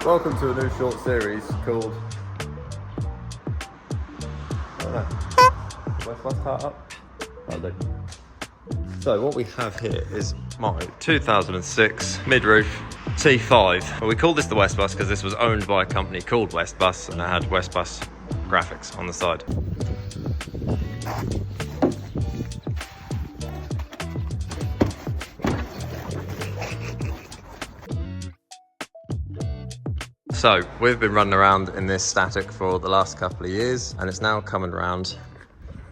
Welcome to a new short series called WestBus Startup. So what we have here is my 2006 mid-roof T5. Well, we call this the WestBus because this was owned by a company called WestBus and it had WestBus graphics on the side. So we've been running around in this static for the last couple of years and it's now coming around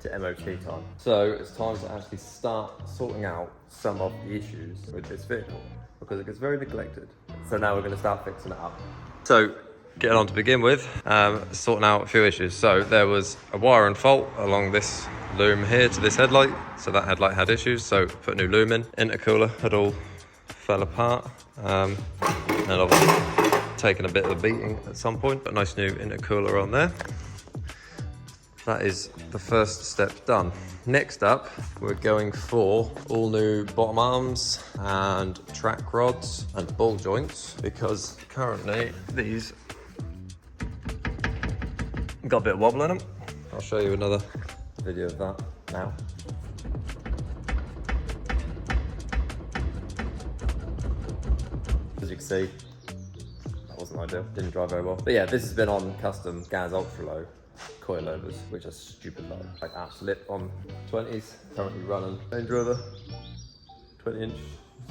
to MOT time. So it's time to actually start sorting out some of the issues with this vehicle because it gets very neglected. So now we're going to start fixing it up. So getting on to begin with, sorting out a few issues. So there was a wiring fault along this loom here to this headlight. So that headlight had issues, so put a new loom in. Intercooler had all fell apart. And obviously taken a bit of a beating at some point, but nice new intercooler on there. That is the first step done. Next up, we're going for all new bottom arms and track rods and ball joints because currently these got a bit of wobble in them. I'll show you another video of that now. As you can see, wasn't ideal, didn't drive very well. But yeah, this has been on custom Gaz Ultra Low coilovers, which are stupid low. Like that slip on 20s, currently running Range Rover 20-inch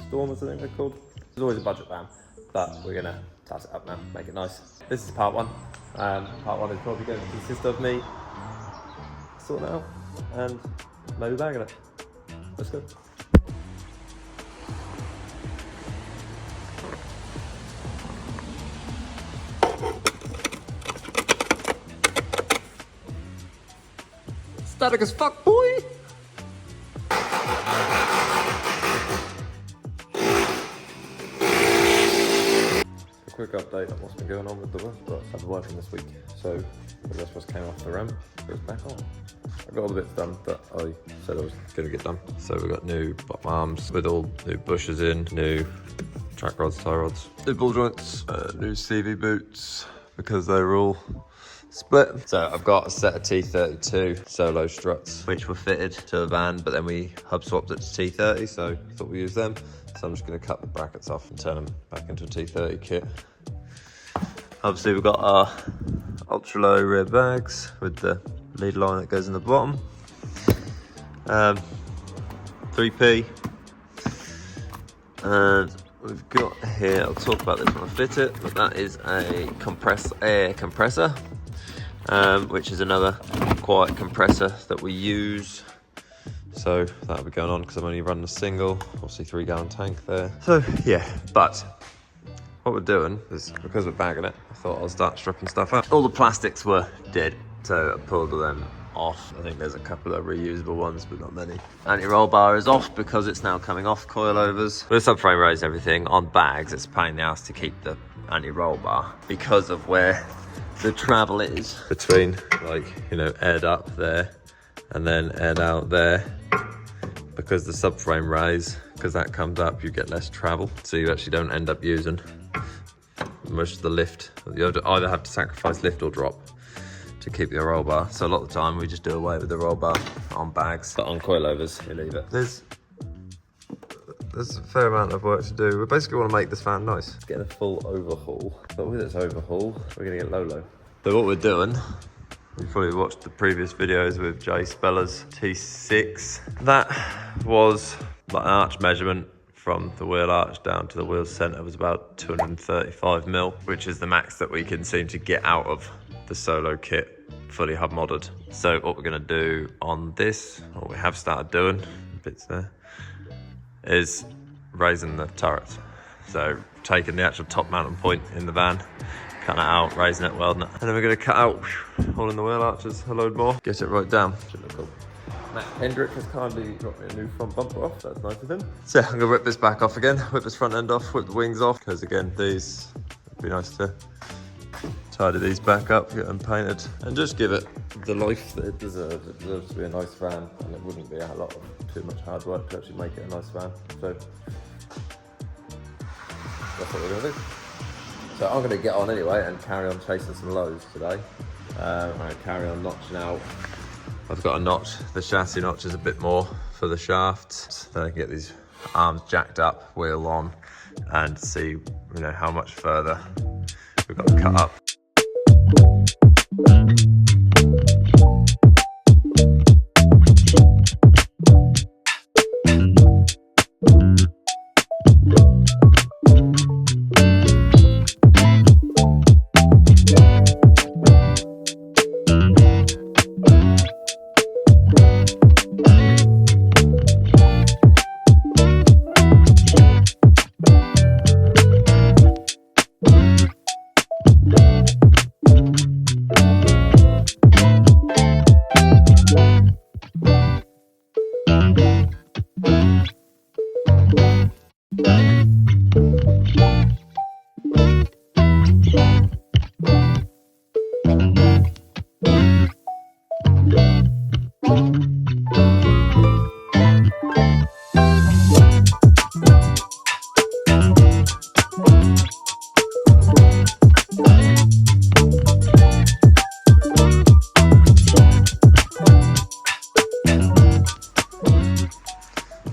Stormers, I think they're called. There's always a budget van, but we're gonna tass it up now, make it nice. This is part one. Part one is probably going to consist of me sorting it out and maybe bagging it. Let's go. Static as fuck, boy! A quick update on what's been going on with the WestBus. I've been working this week, so the WestBus came off the ramp, goes back on. I got all the bits done that I said I was going to get done. So we've got new bottom arms with all new bushes in, new track rods, tie rods, new ball joints, new CV boots because they were all split. So I've got a set of T32 solo struts which were fitted to the van, but then we hub swapped it to T30, so I thought we'd use them. So I'm just going to cut the brackets off and turn them back into a T30 kit. Obviously we've got our ultra low rear bags with the lead line that goes in the bottom. 3P. And we've got here, I'll talk about this when I fit it, but that is a air compressor. Which is another quiet compressor that we use. So that'll be going on because I'm only running a single, obviously 3-gallon tank there. So yeah, but what we're doing is, because we're bagging it, I thought I'll start stripping stuff out. All the plastics were dead, so I pulled them off. I think there's a couple of reusable ones, but not many. Anti-roll bar is off because it's now coming off coilovers. With the subframe raised everything on bags, it's a pain in the ass to keep the anti-roll bar because of where the travel is between, like, you know, aired up there and then aired out there. Because the subframe raise, because that comes up, you get less travel, so you actually don't end up using most of the lift. You either have to sacrifice lift or drop to keep your roll bar. So a lot of the time we just do away with the roll bar on bags, but on coilovers you leave it. There's a fair amount of work to do. We basically want to make this van nice. Get a full overhaul. But with its overhaul, we're going to get low. So what we're doing, you've probably watched the previous videos with Jay Speller's T6. That was like an arch measurement from the wheel arch down to the wheel centre was about 235 mil, which is the max that we can seem to get out of the solo kit, fully hub modded. So what we're going to do on this, what we have started doing, bits there, is raising the turret. So taking the actual top mounting point in the van, cutting it out, raising it, welding it, and then we're going to cut out all in the wheel arches a load more, get it right down. Should look cool. Matt Hendrick has kindly got me a new front bumper off, that's nice of him. So I'm going to whip this back off again, whip this front end off, whip the wings off, because again these, it'd be nice to tidy these back up, get them painted, and just give it the life that it deserves. It deserves to be a nice van, and it wouldn't be a lot of too much hard work to actually make it a nice van. So that's what we're going to do. So I'm going to get on anyway and carry on chasing some lows today. I'm going to carry on notching out. I've got a notch, the chassis notch is a bit more for the shafts. Then I can get these arms jacked up, wheel on, and see, how much further we've got to cut up.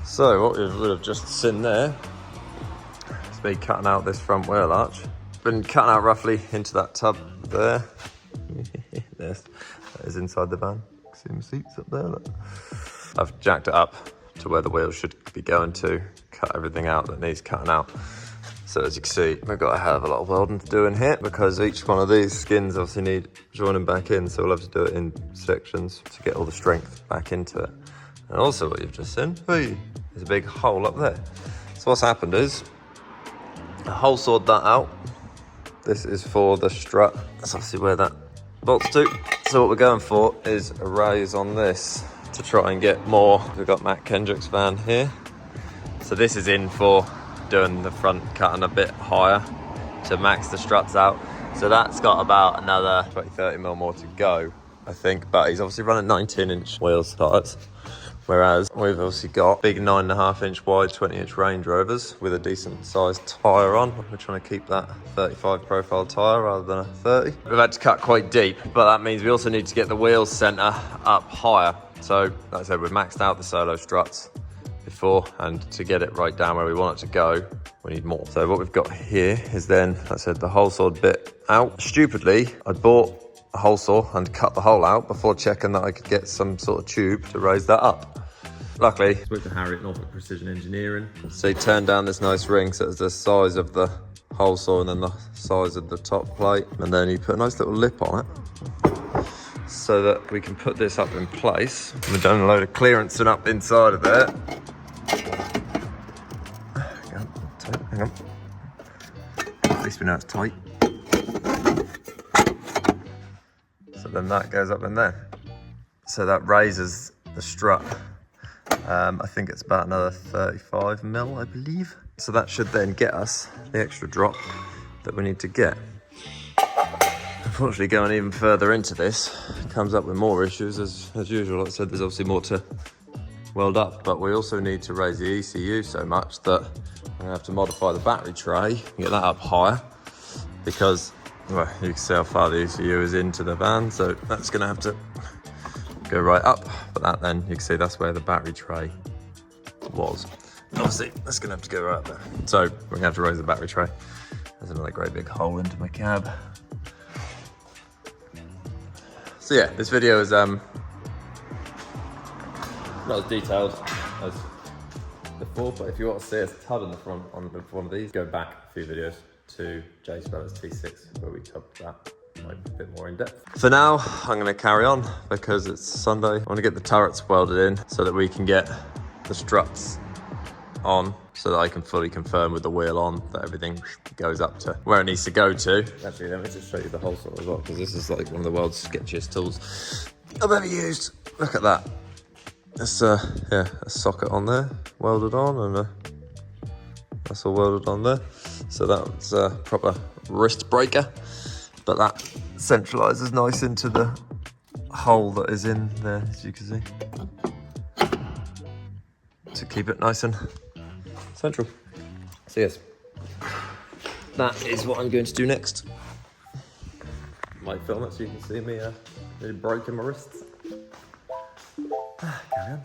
So what we would have just seen there is me cutting out this front wheel arch. Been cutting out roughly into that tub there. That is inside the van. See my seats up there, look. I've jacked it up to where the wheels should be going to, cut everything out that needs cutting out. So as you can see, we've got a hell of a lot of welding to do in here because each one of these skins obviously need joining back in, so we'll have to do it in sections to get all the strength back into it. And also what you've just seen, hey, there's a big hole up there. So what's happened is, I hole sawed that out. This is for the strut. That's obviously where that bolts to. So what we're going for is a raise on this to try and get more. We've got Matt Kendrick's van here. So this is in for doing the front cutting a bit higher to max the struts out. So that's got about another 20-30 mil more to go, I think. But he's obviously running 19-inch wheels tyres. Whereas we've obviously got big 9.5-inch wide 20-inch Range Rovers with a decent sized tyre on. We're trying to keep that 35 profile tyre rather than a 30. We've had to cut quite deep, but that means we also need to get the wheels centre up higher. So, like I said, we've maxed out the solo struts before, and to get it right down where we want it to go, we need more. So what we've got here is then, like I said, the hole sawed bit out. Stupidly, I bought a hole saw and cut the hole out before checking that I could get some sort of tube to raise that up. Luckily, I spoke to Harry at Norfolk Precision Engineering. So he turned down this nice ring, so it's the size of the hole saw and then the size of the top plate. And then he put a nice little lip on it so that we can put this up in place. We've done a load of clearancing up inside of there. Hang on. At least we know it's tight. So then that goes up in there. So that raises the strut. I think it's about another 35 mil, I believe. So that should then get us the extra drop that we need to get. Unfortunately, going even further into this comes up with more issues as usual. Like I said, there's obviously more to weld up, but we also need to raise the ECU so much that I'm gonna have to modify the battery tray and get that up higher because, well, you can see how far the ECU is into the van, so that's gonna have to go right up. But that then, you can see that's where the battery tray was. Obviously, that's gonna have to go right up there. So we're gonna have to raise the battery tray. There's another great big hole into my cab. So yeah, this video is not as detailed as before, but if you want to see us tub in the front on one of these, go back a few videos to Jay Speller's T6 where we tubbed that like a bit more in depth. For now, I'm going to carry on because it's Sunday. I want to get the turrets welded in so that we can get the struts on so that I can fully confirm with the wheel on that everything goes up to where it needs to go to. Actually, let me just show you the hole saw as well, because this is like one of the world's sketchiest tools I've ever used. Look at that. It's yeah, a socket on there, welded on, and that's all welded on there. So that's a proper wrist breaker, but that centralizes nice into the hole that is in there, as you can see, to keep it nice and central. So yes, that is what I'm going to do next. Might film it so you can see me really breaking my wrists. Carry on.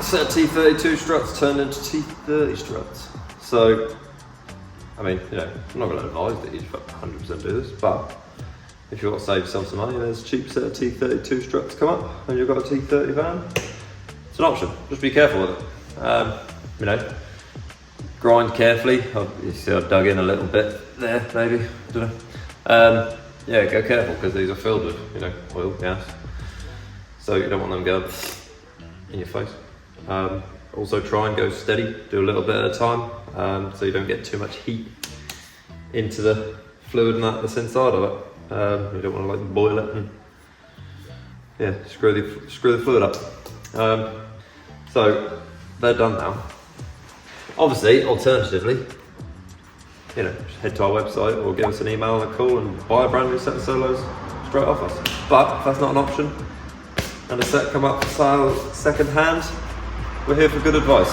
Set of T32 struts turned into T30 struts. So, I mean, you know, I'm not going to advise that you 100% do this, but if you want to save yourself some money, there's a cheap set of T32 struts come up and you've got a T30 van. It's an option, just be careful with it. You know, grind carefully. You see I dug in a little bit there, maybe, I don't know. Yeah, go careful because these are filled with, you know, oil, gas. So you don't want them going in your face. Also try and go steady, do a little bit at a time, so you don't get too much heat into the fluid and that's inside of it. You don't want to like boil it and yeah, screw the fluid up. So they're done now. Obviously, alternatively, you know, just head to our website or give us an email and a call and buy a brand new set of solos straight off us. But if that's not an option and a set come up for sale second hand, we're here for good advice.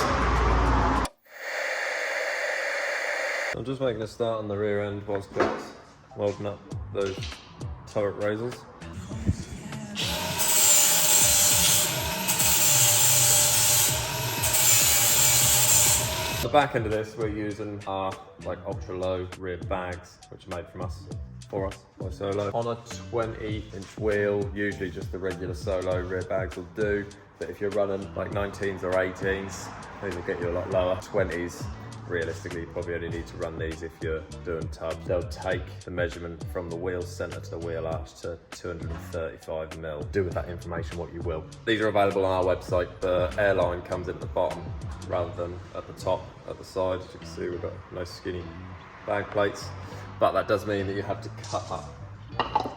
I'm just making a start on the rear end whilst Cook's welding up those turret raisers. The back end of this, we're using our like ultra low rear bags, which are made from us, for us, by Solo. On a 20-inch wheel, usually just the regular Solo rear bags will do. But if you're running like 19s or 18s, these will get you a lot lower. 20s, realistically, you probably only need to run these if you're doing tubs. They'll take the measurement from the wheel center to the wheel arch to 235 mil. Do with that information what you will. These are available on our website. The airline comes in at the bottom rather than at the top, at the side. As you can see, we've got nice skinny bag plates, but that does mean that you have to cut up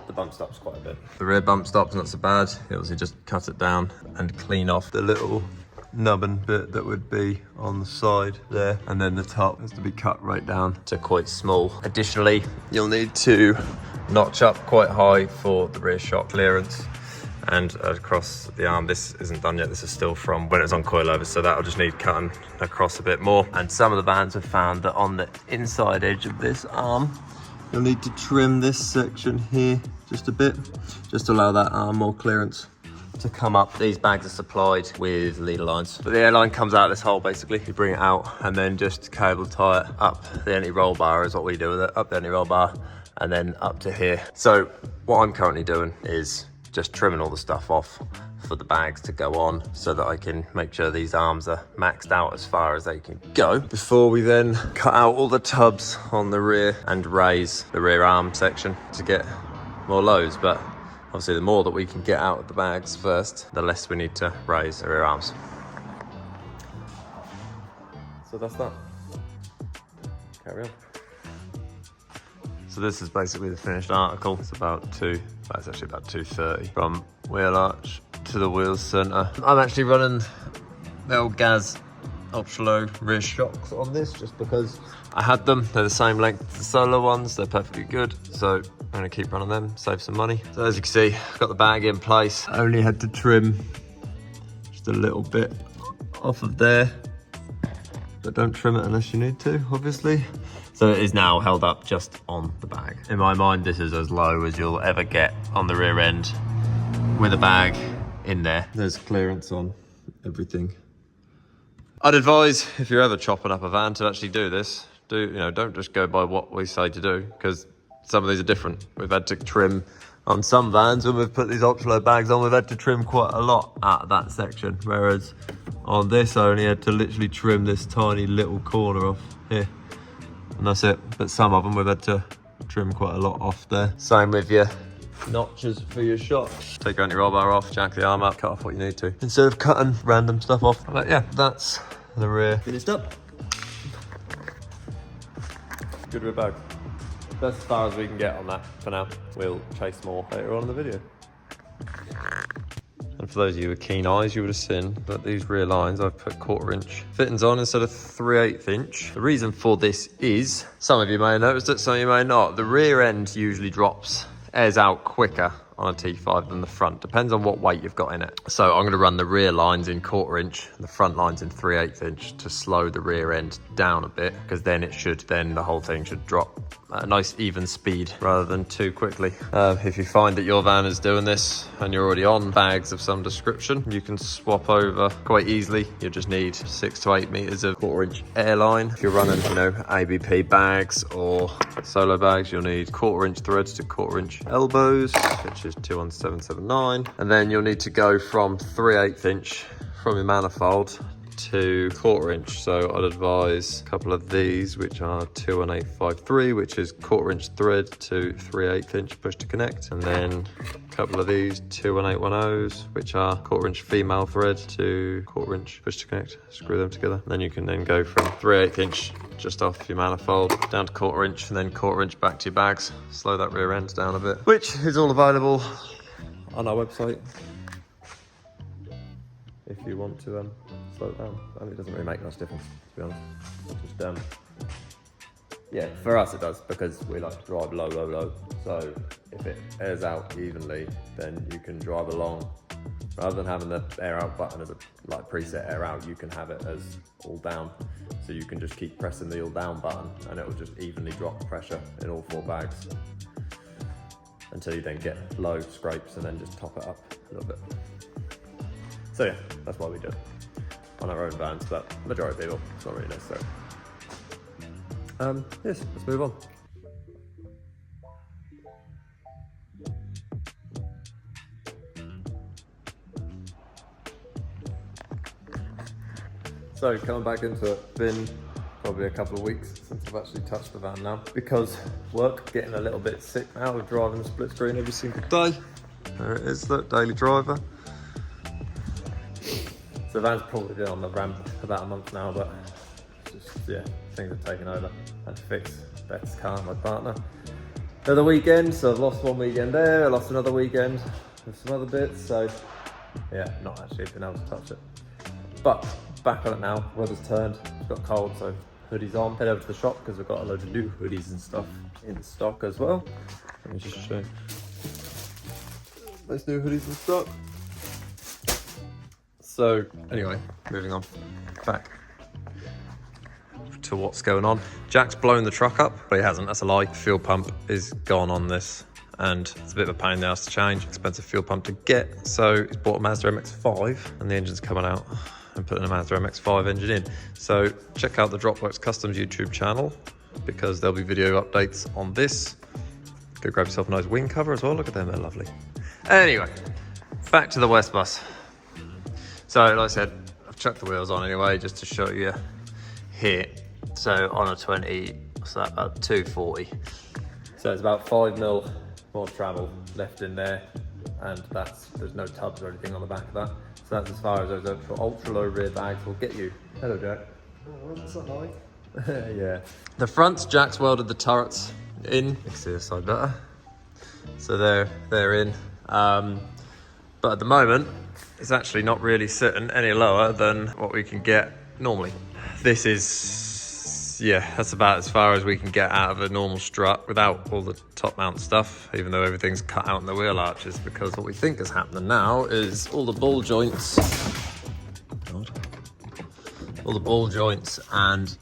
the bump stops quite a bit. The rear bump stop's not so bad. You obviously just cut it down and clean off the little nubbin bit that would be on the side there, and then the top has to be cut right down to quite small. Additionally, you'll need to notch up quite high for the rear shock clearance and across the arm. This isn't done yet, this is still from when it was on coilovers, so that'll just need cutting across a bit more. And some of the vans have found that on the inside edge of this arm, you'll need to trim this section here just a bit, just to allow that arm more clearance to come up. These bags are supplied with leader lines, but the airline comes out this hole basically. You bring it out and then just cable tie it up the anti-roll bar is what we do with it, up the anti-roll bar and then up to here. So what I'm currently doing is just trimming all the stuff off for the bags to go on so that I can make sure these arms are maxed out as far as they can go before we then cut out all the tubs on the rear and raise the rear arm section to get more loads. But obviously the more that we can get out of the bags first, the less we need to raise the rear arms. So that's that. Carry on. So this is basically the finished article. It's actually about 230 from wheel arch to the wheel center. I'm actually running the old Gaz ultra low rear shocks on this just because I had them. They're the same length as the Solo ones. They're perfectly good. So I'm gonna keep running them, save some money. So as you can see, I've got the bag in place. I only had to trim just a little bit off of there, but don't trim it unless you need to, obviously. So it is now held up just on the bag. In my mind, this is as low as you'll ever get on the rear end with a bag in there. There's clearance on everything. I'd advise, if you're ever chopping up a van, to actually do this. Don't just go by what we say to do, because some of these are different. We've had to trim on some vans when we've put these ultra-low bags on, we've had to trim quite a lot out of that section, whereas on this I only had to literally trim this tiny little corner off here, and that's it. But some of them we've had to trim quite a lot off there. Same with your notches for your shocks. Take your anti-roll bar off, jack the arm up, cut off what you need to, instead of cutting random stuff off. But yeah, that's the rear finished up. Good rear bag. That's as far as we can get on that for now. We'll chase more later on in the video. And for those of you with keen eyes, you would have seen that these rear lines, I've put 1/4 inch fittings on instead of 3/8 inch. The reason for this is, some of you may have noticed it, some of you may not. The rear end usually airs out quicker on a T5 than the front. Depends on what weight you've got in it. So I'm going to run the rear lines in 1/4 inch and the front lines in 3/8 inch to slow the rear end down a bit, because then the whole thing should drop at a nice even speed rather than too quickly. If you find that your van is doing this and you're already on bags of some description, you can swap over quite easily. You just need 6 to 8 meters of 1/4 inch airline. If you're running, ABP bags or solo bags, you'll need 1/4 inch threads to 1/4 inch elbows, which is 21779. And then you'll need to go from 3/8 inch from your manifold to 1/4 inch. So I'd advise a couple of these, which are 21853, which is 1/4 inch thread to 3/8 inch push to connect, and then a couple of these 21810s, which are 1/4 inch female thread to 1/4 inch push to connect. Screw them together. And then you can then go from 3/8 inch just off your manifold down to 1/4 inch, and then 1/4 inch back to your bags. Slow that rear end down a bit, which is all available on our website if you want to slow it down. I mean, it doesn't really make much difference, to be honest. Just yeah, for us it does, because we like to drive low, low, low. So if it airs out evenly, then you can drive along. Rather than having the air out button as a preset air out, you can have it as all down. So you can just keep pressing the all down button and it will just evenly drop pressure in all 4 bags until you then get low scrapes, and then just top it up a little bit. So yeah, that's why we do it on our own vans, but majority of people, it's not really necessary. Yes, let's move on. So coming back into it, been probably a couple of weeks since I've actually touched the van now, because work, getting a little bit sick now of driving the split screen every single day. There it is, look, daily driver. So the van's probably been on the ramp about a month now, but just, yeah, things have taken over. I had to fix Beth's car, my partner, the other weekend, so I've lost one weekend there, I lost another weekend with some other bits, so yeah, not actually been able to touch it. But back on it now, weather's turned, it's got cold, so hoodies on. Head over to the shop because we've got a load of new hoodies and stuff in stock as well. Let me just show you. Nice new hoodies in stock. So anyway, moving on back to what's going on. Jack's blown the truck up, but he hasn't, that's a lie. Fuel pump is gone on this, and it's a bit of a pain in the ass to change. Expensive fuel pump to get. So he's bought a Mazda MX-5 and the engine's coming out and putting a Mazda MX-5 engine in. So check out the Dropworks Customs YouTube channel, because there'll be video updates on this. Go grab yourself a nice wing cover as well. Look at them, they're lovely. Anyway, back to the WestBus. So like I said, I've chucked the wheels on anyway, just to show you here. So on a 20, what's that, about 240. So it's about 5mm more travel left in there, and there's no tubs or anything on the back of that. So that's as far as those ultra low rear bags will get you. Hello, Jack. Oh, what's that like? Yeah. The fronts, Jack's welded the turrets in. You can see this side better. So they're in. But at the moment, it's actually not really sitting any lower than what we can get normally. This is, yeah, that's about as far as we can get out of a normal strut without all the top mount stuff, even though everything's cut out in the wheel arches, because what we think is happening now is all the ball joints, and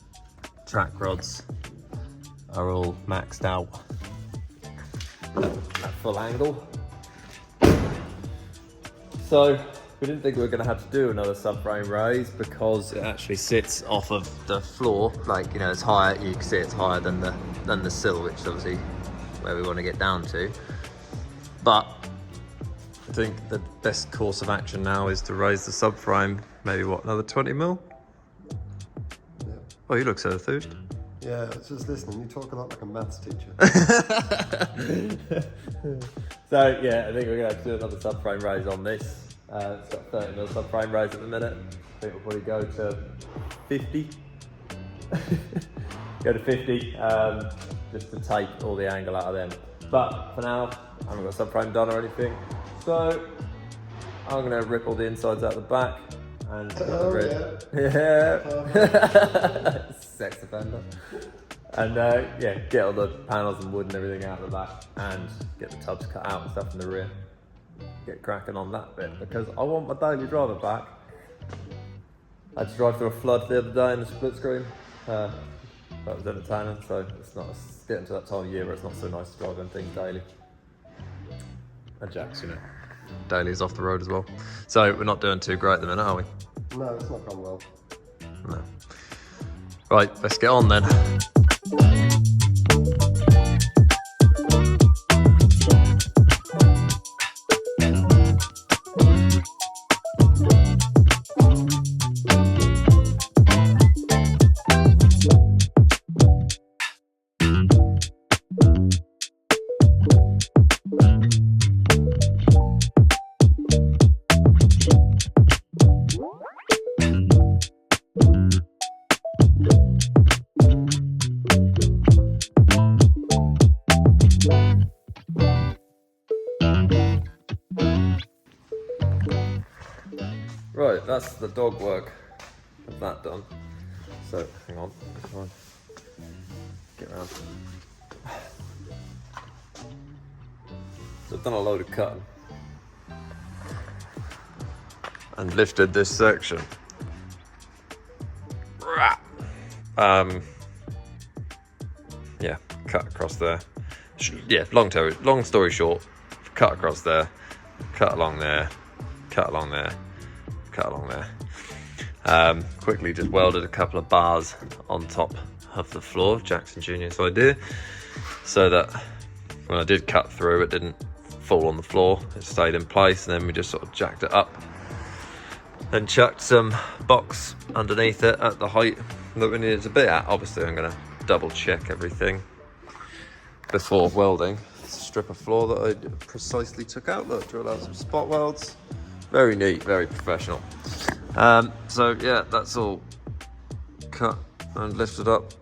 track rods are all maxed out at full angle. So we didn't think we were going to have to do another subframe raise because it actually sits off of the floor, like, you know, it's higher. You can see it's higher than the sill, which is obviously where we want to get down to. But I think the best course of action now is to raise the subframe. Maybe what, another 20 mil? Yeah. Oh, you look so enthused. Yeah, I was just listening. You talk a lot like a maths teacher. So yeah, I think we're gonna have to do another subframe raise on this. It's got 30 mil subframe raise at the minute. I think we'll probably go to 50. Go to 50, just to take all the angle out of them. But for now, I haven't got subframe done or anything. So I'm gonna rip all the insides out the back and get the yeah. Sex offender. And yeah, get all the panels and wood and everything out of the back and get the tubs cut out and stuff in the rear. Get cracking on that bit because I want my daily driver back. I had to drive through a flood the other day in the split screen. That was entertaining, so it's getting to that time of year where it's not so nice to drive them things daily. And Jack's, you know, daily is off the road as well. So we're not doing too great at the minute, are we? No, it's not gone well. No. Right, let's get on then. Right, that's the dog work of that done. So, hang on, get around. So I've done a load of cutting and lifted this section. Yeah, cut across there. Yeah, long story short, cut across there, cut along there, cut along there, cut along there. Quickly just welded a couple of bars on top of the floor, Jackson Jr.'s idea, so that when I did cut through, it didn't fall on the floor, it stayed in place, and then we just sort of jacked it up and chucked some box underneath it at the height that we needed to be at. Obviously I'm going to double check everything before welding. It's a strip of floor that I precisely took out. Look, drilled out some spot welds. Very neat, very professional. So yeah, that's all cut and lifted up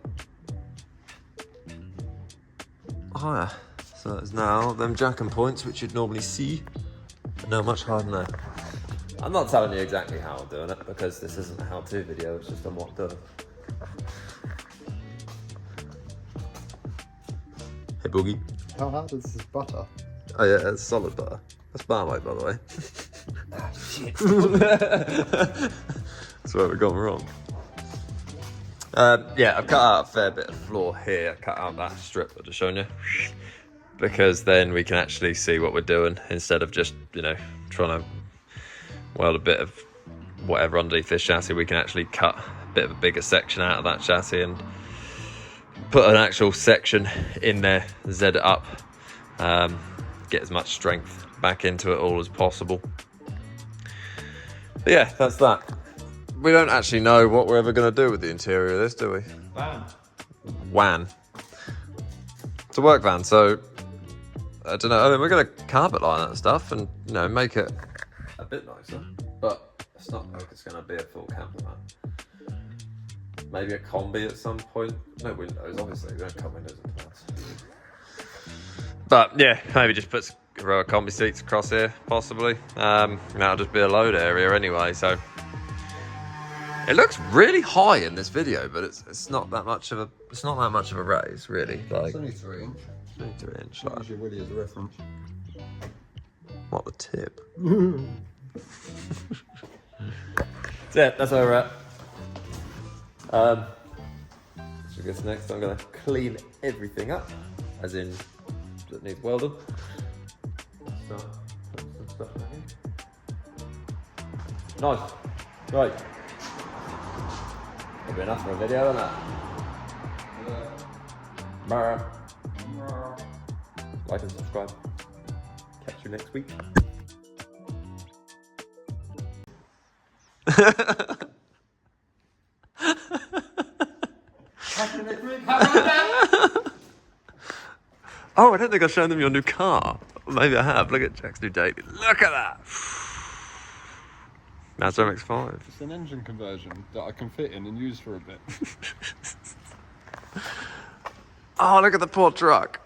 higher. So that's now them jacking points, which you'd normally see, but no much higher than that. I'm not telling you exactly how I'm doing it because this isn't a how-to video, it's just on what I've done. Hey Boogie. How hard is this butter? Oh yeah, it's solid butter. That's Marmite, by the way. Ah, shit. That's where we've gone wrong. Yeah, I've cut out a fair bit of floor here. I cut out that strip I've just shown you, because then we can actually see what we're doing instead of just, you know, trying to weld a bit of whatever underneath this chassis. We can actually cut a bit of a bigger section out of that chassis and put an actual section in there, Z it up, get as much strength back into it all as possible. But yeah, that's that. We don't actually know what we're ever going to do with the interior of this, do we? Van. It's a work van, so I don't know. I mean, we're going to carpet line that and stuff and, you know, make it a bit nicer, but it's not like it's going to be a full camper van. Maybe a combi at some point. No windows, obviously. We don't cut windows in flats. But yeah, maybe just put a row of combi seats across here, possibly. That'll just be a load area anyway, so. It looks really high in this video, but it's not that much of a raise, really. Like, It's only 3 inch. It's only 3 inch. Use your Willie as a reference. What the tip? So yeah, that's where we're at. So I guess next I'm gonna clean everything up, as in that needs welding. Start putting some stuff back in. Nice. Right. That'll be enough for a video, isn't it? Bye. Like and subscribe. Catch you next week. Oh, I don't think I've shown them your new car. Maybe I have. Look at Jack's new Daily. Look at that. Mazda MX-5. It's an engine conversion that I can fit in and use for a bit. Oh, look at the poor truck.